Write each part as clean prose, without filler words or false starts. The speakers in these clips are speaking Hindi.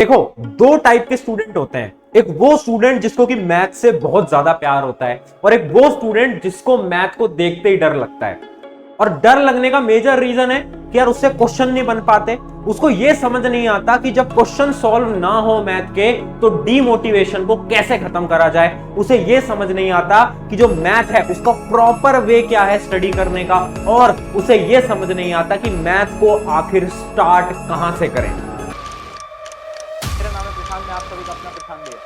देखो, दो टाइप के स्टूडेंट होते हैं। एक वो स्टूडेंट जिसको कि मैथ से बहुत ज्यादा प्यार होता है, और एक वो स्टूडेंट जिसको मैथ को देखते ही डर लगता है। और डर लगने का मेजर रीजन है कि यार उससे क्वेश्चन नहीं बन पाते। उसको यह समझ नहीं आता कि जब क्वेश्चन सॉल्व ना हो मैथ के तो डीमोटिवेशन को कैसे खत्म करा जाए। उसे यह समझ नहीं आता कि जो मैथ है उसका प्रॉपर वे क्या है स्टडी करने का, और उसे यह समझ नहीं आता कि मैथ को आखिर स्टार्ट कहां से करें। मेरा नाम है प्रशांत, मैं आप सभी का अपना प्रशांत भैया।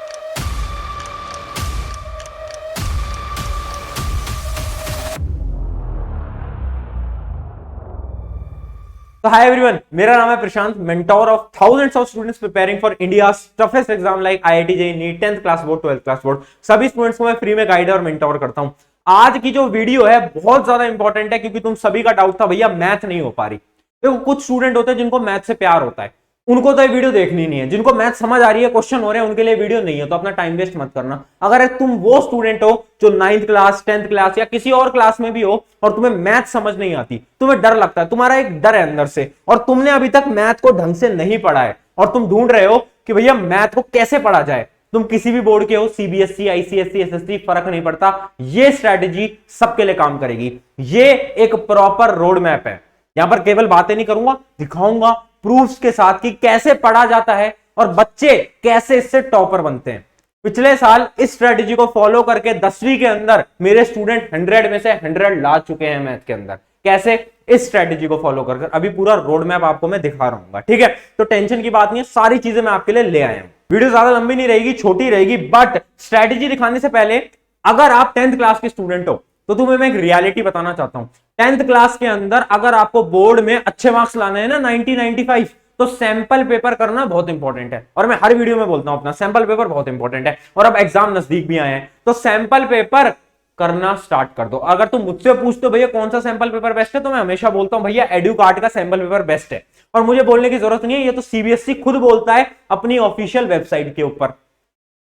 तो हाय एवरीवन, मेरा नाम है Prashant, mentor of thousands of students preparing for India's toughest exam like IIT JEE NEET 10th class board 12th class board. सभी स्टूडेंट्स को मैं फ्री में गाइड और मेंटोर करता हूं। आज की जो वीडियो है बहुत ज्यादा इंपॉर्टेंट है, क्योंकि तुम सभी का डाउट था भैया मैथ नहीं हो पा रही। देखो, कुछ स्टूडेंट होते हैं जिनको मैथ से प्यार होता है, उनको तो ये वीडियो देखनी नहीं है। जिनको मैथ समझ आ रही है, क्वेश्चन हो रहे हैं, उनके लिए वीडियो नहीं है, तो अपना टाइम वेस्ट मत करना। अगर तुम वो स्टूडेंट हो जो 9th क्लास 10th क्लास या किसी और क्लास में भी हो और तुम्हें मैथ समझ नहीं आती, तुम्हें डर लगता है, तुम्हारा एक डर है अंदर से, और तुमने अभी तक मैथ को ढंग से नहीं पढ़ा है, और तुम ढूंढ रहे हो कि भैया मैथ को कैसे पढ़ा जाए, तुम किसी भी बोर्ड के हो, सीबीएसई, आईसीएसई, एसएससी, फर्क नहीं पड़ता, ये स्ट्रेटेजी सबके लिए काम करेगी। ये एक प्रॉपर रोड मैप है। यहां पर केवल बातें नहीं करूंगा, दिखाऊंगा प्रूफ्स के साथ कि कैसे पढ़ा जाता है और बच्चे कैसे इससे टॉपर बनते हैं। पिछले साल इस स्ट्रेटेजी को फॉलो करके 10वीं के अंदर मेरे स्टूडेंट 100 में से 100 ला चुके हैं मैथ के अंदर। कैसे? इस स्ट्रेटेजी को फॉलो कर अभी पूरा रोड मैप आपको मैं दिखा रहा हूं। ठीक है, तो टेंशन की बात नहीं है, सारी चीजें मैं आपके लिए ले आया हूं। वीडियो ज्यादा लंबी नहीं रहेगी, छोटी रहेगी, बट स्ट्रेटेजी दिखाने से पहले अगर आप 10th क्लास के स्टूडेंट हो तो तुम्हें मैं एक रियलिटी बताना चाहता हूं। 10th क्लास के अंदर अगर आपको बोर्ड में अच्छे मार्क्स लाने हैं ना, 90 95, तो सैंपल पेपर करना बहुत इंपॉर्टेंट है। और मैं हर वीडियो में बोलता हूं अपना सैंपल पेपर बहुत इंपॉर्टेंट है। और अब एग्जाम नजदीक भी आए हैं, तो सैंपल पेपर करना स्टार्ट कर दो। अगर तुम मुझसे पूछते हो भैया कौन सा सैंपल पेपर बेस्ट है, तो मैं हमेशा बोलता हूं भैया एडुकार्ट का सैंपल पेपर बेस्ट है। और मुझे बोलने की जरूरत नहीं है, ये तो सीबीएसई खुद बोलता है अपनी ऑफिशियल वेबसाइट के ऊपर।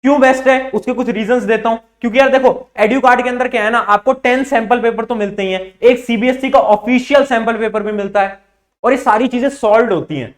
क्यों बेस्ट है उसके कुछ रीजंस देता हूं। क्योंकि यार देखो, एडुकार्ट के अंदर क्या है ना, आपको 10 सैंपल पेपर तो मिलते ही हैं, एक सीबीएसई का ऑफिशियल सैंपल पेपर भी मिलता है, और ये सारी चीजें सॉल्व होती हैं।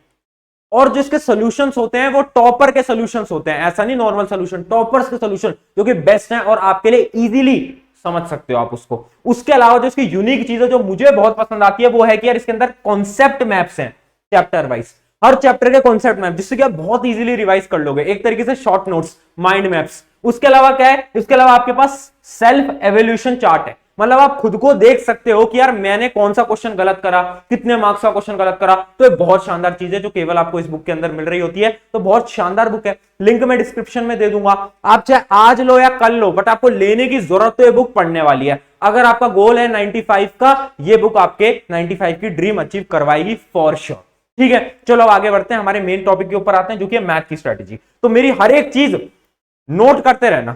और जो इसके सॉल्यूशंस होते हैं वो टॉपर के सॉल्यूशंस होते हैं, ऐसा नहीं नॉर्मल सॉल्यूशन, टॉपर्स के सॉल्यूशन जो कि बेस्ट हैं और आपके लिए इजीली समझ सकते हो आप उसको। उसके अलावा जो इसकी यूनिक चीज है जो मुझे बहुत पसंद आती है वो है कि यार इसके अंदर कॉन्सेप्ट मैप्स हैं चैप्टर वाइज, हर चैप्टर के कॉन्सेप्ट मैप, जिससे कि आप बहुत इजीली रिवाइज कर लोगे। एक तरीके से शॉर्ट नोट्स, माइंड मैप्स। उसके अलावा क्या है, इसके अलावा आपके पास सेल्फ एवोल्यूशन चार्ट है, मतलब आप खुद को देख सकते हो कि यार मैंने कौन सा क्वेश्चन गलत करा, कितने मार्क्स का क्वेश्चन गलत करा। तो ये बहुत शानदार चीज है जो केवल आपको इस बुक के अंदर मिल रही होती है। तो बहुत शानदार बुक है, लिंक मैं डिस्क्रिप्शन में दे दूंगा। आप चाहे आज लो या कल लो, बट आपको लेने की जरूरत तो ये बुक पढ़ने वाली है। अगर आपका गोल है 95 का, ये बुक आपके 95 की ड्रीम अचीव करवाएगी फॉर श्योर। ठीक है, चलो अब आगे बढ़ते हैं, हमारे मेन टॉपिक के ऊपर आते हैं जो कि है मैथ की स्ट्रेटेजी। तो मेरी हर एक चीज नोट करते रहना,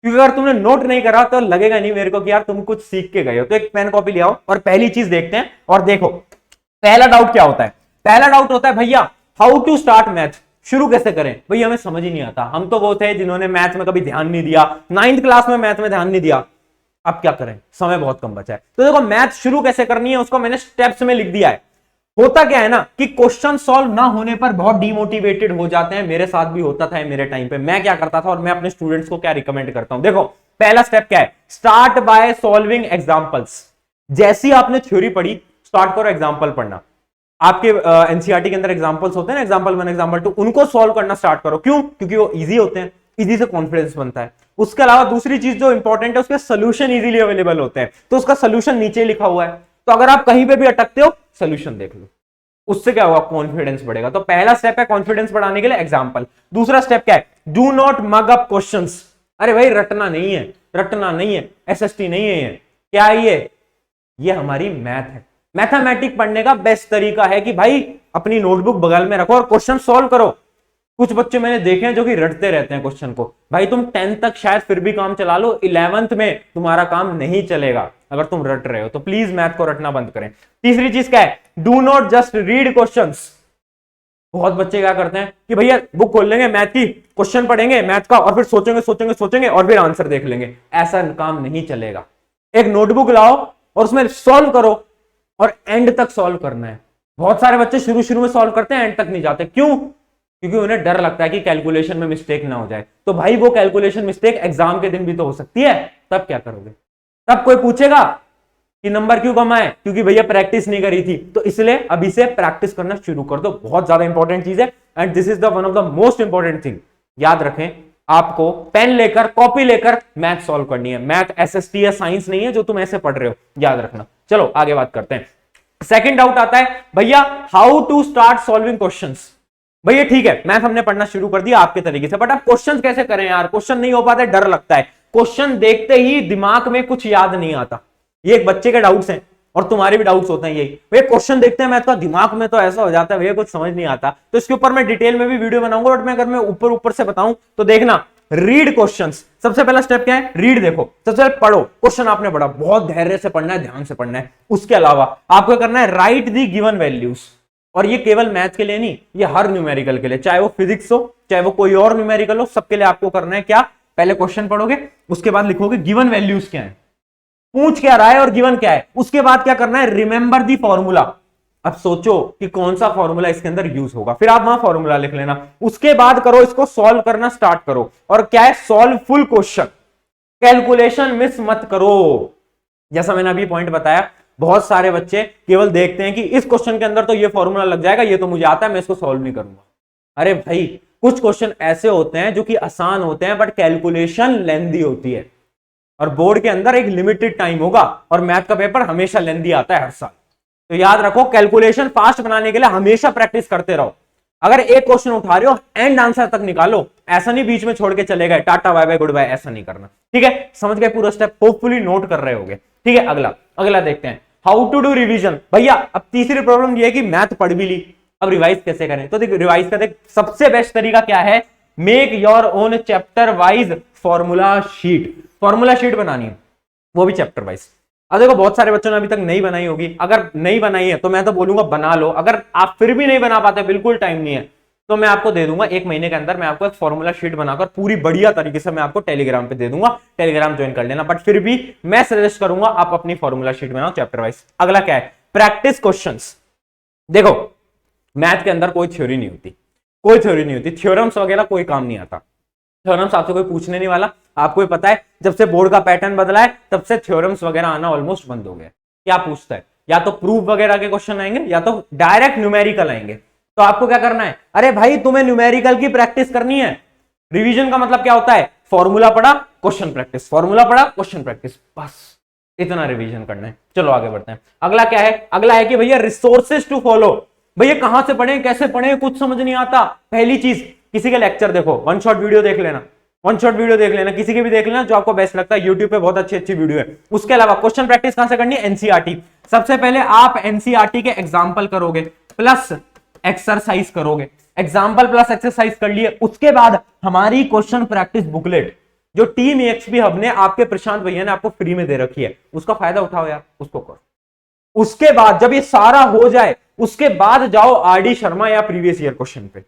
क्योंकि अगर तुमने नोट नहीं करा तो लगेगा नहीं मेरे को कि यार तुम कुछ सीख के गए हो। तो एक पेन कॉपी ले आओ और पहली चीज देखते हैं। और देखो, पहला डाउट क्या होता है? पहला डाउट होता है भैया हाउ टू स्टार्ट मैथ, शुरू कैसे करें। भैया हमें समझ ही नहीं आता। हम तो वो थे जिन्होंने मैथ में कभी ध्यान नहीं दिया, 9th क्लास में मैथ में ध्यान नहीं दिया। अब क्या करें, समय बहुत कम बचा है। तो देखो, मैथ शुरू कैसे करनी है उसको मैंने स्टेप्स में लिख दिया है। होता क्या है ना कि क्वेश्चन सॉल्व ना होने पर बहुत डिमोटिवेटेड हो जाते हैं। मेरे साथ भी होता था मेरे टाइम पे। मैं क्या करता था और मैं अपने स्टूडेंट्स को क्या रिकमेंड करता हूं, देखो पहला स्टेप क्या है, स्टार्ट बाय सॉल्विंग एग्जांपल्स। जैसी आपने थ्योरी पढ़ी, स्टार्ट करो एग्जांपल पढ़ना। आपके एनसीईआरटी के अंदर एग्जांपल्स होते हैं ना, एग्जांपल 1 एग्जांपल 2, उनको सॉल्व करना स्टार्ट करो। क्यों? क्योंकि वो इजी होते हैं, इजी से कॉन्फिडेंस बनता है। उसके अलावा दूसरी चीज जो इंपॉर्टेंट है, उसके सोल्यूशन इजीली अवेलेबल होते हैं, तो उसका सोल्यूशन नीचे लिखा हुआ है। तो अगर आप कहीं पे भी अटकते हो, सोल्यूशन देख लो, उससे क्या होगा, कॉन्फिडेंस बढ़ेगा। तो पहला स्टेप है कॉन्फिडेंस बढ़ाने के लिए एग्जांपल। दूसरा स्टेप क्या है, do not mug up questions. अरे भाई रटना नहीं है, रटना नहीं है, एसएसटी नहीं है। ये क्या है, ये हमारी मैथ है। मैथमेटिक पढ़ने का बेस्ट तरीका है कि भाई अपनी नोटबुक बगल में रखो और क्वेश्चन सॉल्व करो। कुछ बच्चे मैंने देखे हैं जो कि रटते रहते हैं क्वेश्चन को। भाई तुम 10th तक शायद फिर भी काम चला लो, 11th में तुम्हारा काम नहीं चलेगा अगर तुम रट रहे हो। तो प्लीज मैथ को रटना बंद करें। तीसरी चीज क्या है, do not just read questions. बहुत बच्चे क्या करते हैं कि भैया बुक खोल लेंगे मैथ की, क्वेश्चन पढ़ेंगे मैथ का और फिर सोचेंगे सोचेंगे सोचेंगे और फिर आंसर देख लेंगे। ऐसा काम नहीं चलेगा। एक नोटबुक लाओ और उसमें सॉल्व करो, और एंड तक सॉल्व करना है। बहुत सारे बच्चे शुरू शुरू में सॉल्व करते हैं, एंड तक नहीं जाते। क्यों? क्योंकि उन्हें डर लगता है कि कैलकुलेशन में मिस्टेक ना हो जाए। तो भाई वो कैलकुलेशन मिस्टेक एग्जाम के दिन भी तो हो सकती है, तब क्या करोगे? तब कोई पूछेगा कि नंबर क्यों कम आए? क्योंकि भैया प्रैक्टिस नहीं करी थी। तो इसलिए अभी से प्रैक्टिस करना शुरू कर दो, बहुत ज्यादा इंपॉर्टेंट चीज है and this is the one of the most important thing. याद रखें, आपको पेन लेकर कॉपी लेकर मैथ सॉल्व करनी है। मैथ एसएसटी या साइंस नहीं है जो तुम ऐसे पढ़ रहे हो, याद रखना। चलो आगे बात करते हैं। सेकंड डाउट आता है भैया how to start solving questions. भैया ठीक है, मैथ हमने पढ़ना शुरू कर दिया आपके तरीके से, बट अब क्वेश्चंस कैसे करें यार? क्वेश्चन नहीं हो पाते, डर लगता है। क्वेश्चन देखते ही दिमाग में कुछ याद नहीं आता। ये एक बच्चे के डाउट्स हैं और तुम्हारे भी डाउट्स होते हैं यही। भैया क्वेश्चन देखते हैं मैथ का, दिमाग में तो ऐसा हो जाता है भैया कुछ समझ नहीं आता। तो इसके ऊपर मैं डिटेल में भी वीडियो बनाऊंगा, बट मैं अगर मैं ऊपर ऊपर से बताऊं तो देखना। रीड क्वेश्चंस, सबसे पहला स्टेप क्या है? रीड देखो, सबसे पहले पढ़ो। क्वेश्चन आपने पढ़ा, बहुत धैर्य से पढ़ना है, ध्यान से पढ़ना है। उसके अलावा आपको करना है राइट दी गिवन वैल्यूज। और ये केवल मैथ के लिए नहीं, ये हर न्यूमेरिकल के लिए, चाहे वो फिजिक्स हो चाहे वो कोई और न्यूमेरिकल हो, सबके लिए आपको करना है क्या? पहले क्वेश्चन पढ़ोगे, उसके बाद लिखोगे गिवन वैल्यूज क्या है, पूछ क्या रहा है और गिवन क्या है। उसके बाद क्या करना है? Remember the formula. अब सोचो कि कौन सा फॉर्मूला इसके अंदर यूज होगा, फिर आप वहां फॉर्मूला लिख लेना। उसके बाद करो इसको सॉल्व करना स्टार्ट करो। और क्या है? Solve full question, calculation miss मत करो। जैसा मैंने अभी पॉइंट बताया, बहुत सारे बच्चे केवल देखते हैं कि इस क्वेश्चन के अंदर तो ये फॉर्मूला लग जाएगा, ये तो मुझे आता है, मैं इसको सॉल्व नहीं करूंगा। अरे भाई कुछ क्वेश्चन ऐसे होते हैं जो कि आसान होते हैं बट कैलकुलेशन लेंदी होती है, और बोर्ड के अंदर एक लिमिटेड टाइम होगा, और मैथ का पेपर हमेशा लेंदी आता है हर साल। तो याद रखो, कैलकुलेशन फास्ट बनाने के लिए हमेशा प्रैक्टिस करते रहो। अगर एक क्वेश्चन उठा रहे हो, एंड आंसर तक निकालो, ऐसा नहीं बीच में छोड़ के चले गए, tata bye bye goodbye, ऐसा नहीं करना। ठीक है, समझ गए पूरा स्टेप? होपफुली नोट कर रहे होगे। ठीक है, अगला अगला देखते हैं, हाउ टू डू रिवीजन। भैया अब तीसरी प्रॉब्लम ये है कि मैथ पढ़ भी ली, अब रिवाइज कैसे करें? तो देख, रिवाइज का देख सबसे बेस्ट तरीका क्या है? Make your own chapter wise formula sheet. Formula sheet बनानी है, वो भी चैप्टर वाइज। अब देखो बहुत सारे बच्चों ने अभी तक नहीं बनाई होगी, अगर नहीं बनाई है तो मैं तो बोलूंगा बना लो। अगर आप फिर भी नहीं बना पाते, बिल्कुल टाइम नहीं है, तो मैं आपको दे दूंगा 1 महीने के अंदर, मैं आपको एक फॉर्मूला शीट बनाकर पूरी बढ़िया तरीके से मैं आपको टेलीग्राम पे दे दूंगा, टेलीग्राम ज्वाइन कर लेना। बट फिर भी मैं सजेस्ट करूंगा आप अपनी फॉर्मूला शीट बनाओ चैप्टर वाइज। अगला क्या है? Practice questions. देखो मैथ के अंदर कोई थ्योरी नहीं होती, कोई थ्योरी नहीं होती, थ्योरम्स वगैरह कोई काम नहीं आता। थ्योरम्स आपसे कोई पूछने नहीं वाला, आपको भी पता है जब से बोर्ड का पैटर्न बदला है तब से थ्योरम्स वगैरह आना ऑलमोस्ट बंद हो गया। क्या पूछता है? या तो प्रूफ वगैरह के क्वेश्चन आएंगे या तो डायरेक्ट न्यूमेरिकल आएंगे। तो आपको क्या करना है? अरे भाई तुम्हें न्यूमेरिकल की प्रैक्टिस करनी है। रिवीजन का मतलब क्या होता है? फॉर्मूला पढ़ा, क्वेश्चन प्रैक्टिस, फॉर्मूला पढ़ा, क्वेश्चन प्रैक्टिस, बस इतना रिवीजन करना है। चलो आगे बढ़ते हैं। अगला क्या है? अगला है कि भैया रिसोर्सेज टू फॉलो। भैया कहां से पढ़े, कैसे पढ़े, कुछ समझ नहीं आता। पहली चीज, किसी के लेक्चर देखो, वन शॉट वीडियो देख लेना, वन शॉट वीडियो देख लेना, किसी की भी देख लेना जो आपको बेस्ट लगता है। यूट्यूब पे बहुत अच्छी अच्छी वीडियो है। उसके अलावा क्वेश्चन प्रैक्टिस कहां से करनी है? एनसीईआरटी। सबसे पहले आप एनसीईआरटी के एग्जाम्पल करोगे प्लस एक्सरसाइज करोगे। एग्जाम्पल प्लस एक्सरसाइज कर लिए, उसके बाद हमारी क्वेश्चन प्रैक्टिस बुकलेट जो टीम एक्सपी हब ने आपके प्रशांत भैया ने आपको फ्री में दे रखी है, उसका फायदा उठाओ यार, उसको करो। उसके बाद जब ये सारा हो जाए, उसके बाद जाओ आरडी शर्मा या प्रीवियस ईयर क्वेश्चन पे।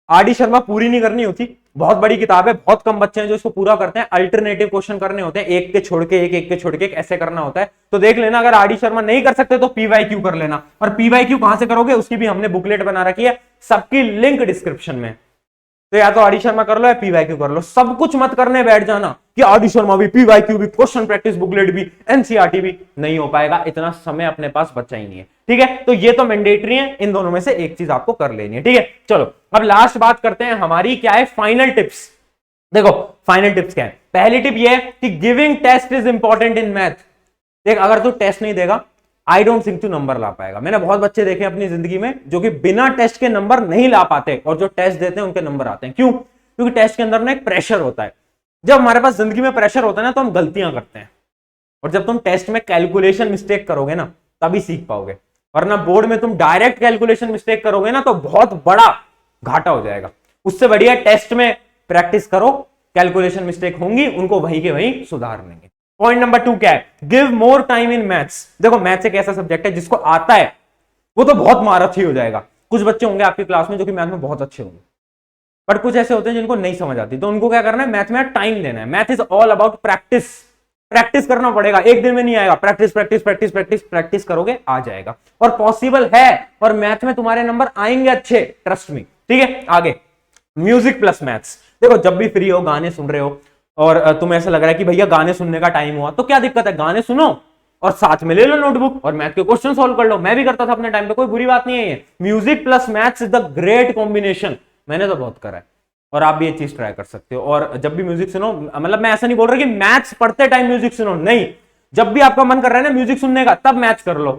आरडी शर्मा पूरी नहीं करनी होती, बहुत बड़ी किताब है, बहुत कम बच्चे हैं जो इसको पूरा करते हैं। अल्टरनेटिव क्वेश्चन करने होते हैं, एक के छोड़ के एक के छोड़ के एक, ऐसे करना होता है। तो देख लेना, अगर आरडी शर्मा नहीं कर सकते तो पीवाईक्यू कर लेना। और पीवाईक्यू कहां से करोगे उसकी भी हमने बुकलेट बना रखी है, सबकी लिंक डिस्क्रिप्शन में। तो या तो आरडी शर्मा कर लो या पीवाईक्यू कर लो, सब कुछ मत करने बैठ जाना कि आरडी शर्मा भी, पीवाईक्यू भी, क्वेश्चन प्रैक्टिस बुकलेट भी, एनसीईआरटी भी। नहीं हो पाएगा, इतना समय अपने पास बचा ही नहीं है। ठीक है, तो ये तो मैंडेटरी है, इन दोनों में से एक चीज आपको कर लेनी है। ठीक है, चलो अब लास्ट बात करते हैं, हमारी क्या है फाइनल टिप्स। देखो फाइनल टिप्स क्या है? पहली टिप ये है कि giving test is important in math. देख अगर तू टेस्ट नहीं देगा, आई डोंट थिंक तू नंबर ला पाएगा। मैंने बहुत बच्चे देखे अपनी जिंदगी में जो कि बिना टेस्ट के नंबर नहीं ला पाते, और जो टेस्ट देते हैं उनके नंबर आते हैं। क्यों? क्योंकि टेस्ट के अंदर ना एक प्रेशर होता है। जब हमारे पास जिंदगी में प्रेशर होता है ना, तो हम गलतियां करते हैं, और जब तुम टेस्ट में कैलकुलेशन मिस्टेक करोगे ना, तभी सीख पाओगे। वरना बोर्ड में तुम डायरेक्ट कैलकुलेशन मिस्टेक करोगे ना, तो बहुत बड़ा घाटा हो जाएगा। उससे बढ़िया टेस्ट में प्रैक्टिस करो, कैलकुलेशन मिस्टेक होंगी उनको वहीं के वहीं सुधार लेंगे। पॉइंट नंबर 2 क्या है? Give more time in maths. देखो मैथ्स एक ऐसा सब्जेक्ट है जिसको आता है वो तो बहुत महारथी हो जाएगा। कुछ बच्चे होंगे आपकी क्लास में जो कि मैथ में बहुत अच्छे होंगे, बट कुछ ऐसे होते हैं जिनको नहीं समझ आती, तो उनको क्या करना है? मैथ में टाइम देना है। Math is all about practice. Practice करना पड़ेगा, एक दिन में नहीं आएगा। Practice practice practice practice practice करोगे आ जाएगा, और पॉसिबल है, और मैथ में तुम्हारे नंबर आएंगे अच्छे, ट्रस्ट मी। ठीक है, आगे म्यूजिक प्लस मैथ्स। देखो जब भी फ्री हो, गाने सुन रहे हो, और तुम्हें ऐसा लग रहा है कि भैया गाने सुनने का टाइम हुआ, तो क्या दिक्कत है, गाने सुनो और साथ में ले लो नोटबुक और मैथ के क्वेश्चन सॉल्व कर लो। मैं भी करता था अपने टाइम पे, कोई बुरी बात नहीं है ये। Music plus maths is the great combination, मैंने तो बहुत करा है, और आप भी ये चीज ट्राई कर सकते हो। और जब भी म्यूजिक सुनो, मतलब मैं ऐसा नहीं बोल रहा कि मैथ्स पढ़ते टाइम म्यूजिक सुनो, नहीं, जब भी आपका मन कर रहा है ना म्यूजिक सुनने का, तब मैथ्स कर लो।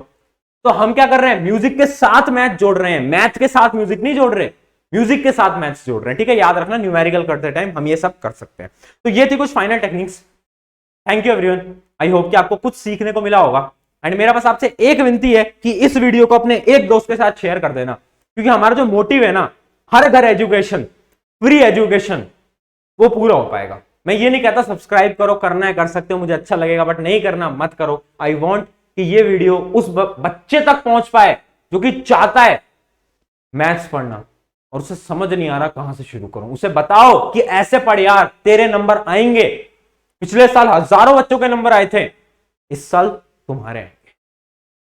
तो हम क्या कर रहे हैं, म्यूजिक के साथ मैथ जोड़ रहे हैं, मैथ के साथ म्यूजिक नहीं जोड़ रहे, म्यूजिक के साथ मैथ्स जोड़ रहे हैं। ठीक है, याद रखना, न्यूमेरिकल करते टाइम हम ये सब कर सकते हैं। तो ये थी कुछ final techniques. Thank you everyone, I hope कि आपको कुछ सीखने को मिला होगा। एंड मेरा बस आपसे एक विनती है कि इस वीडियो को अपने एक दोस्त के साथ शेयर कर देना, क्योंकि हमारा जो मोटिव है ना, हर घर एजुकेशन, फ्री एजुकेशन, वो पूरा हो पाएगा। मैं ये नहीं कहता सब्सक्राइब करो, करना है कर सकते हो, मुझे अच्छा लगेगा, बट नहीं करना मत करो। आई वॉन्ट कि ये वीडियो उस बच्चे तक पहुंच पाए जो कि चाहता है मैथ्स पढ़ना और उसे समझ नहीं आ रहा कहां से शुरू करूं। उसे बताओ कि ऐसे पढ़ यार, तेरे नंबर आएंगे। पिछले साल हजारों बच्चों के नंबर आए थे, इस साल तुम्हारे आएंगे।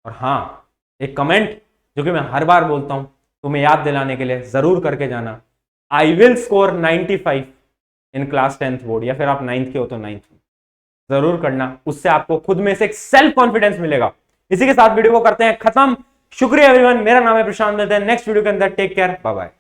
और हां, एक कमेंट जो कि मैं हर बार बोलता हूं, तुम्हें याद दिलाने के लिए जरूर करके जाना, I will score 95 in class 10th board, या फिर आप 9th के हो तो 9th जरूर करना। उससे आपको खुद में से एक सेल्फ कॉन्फिडेंस मिलेगा। इसी के साथ वीडियो को करते हैं खत्म। शुक्रिया एवरीवन, मेरा नाम है प्रशांत, मिलते हैं नेक्स्ट वीडियो के अंदर। Take care, bye bye.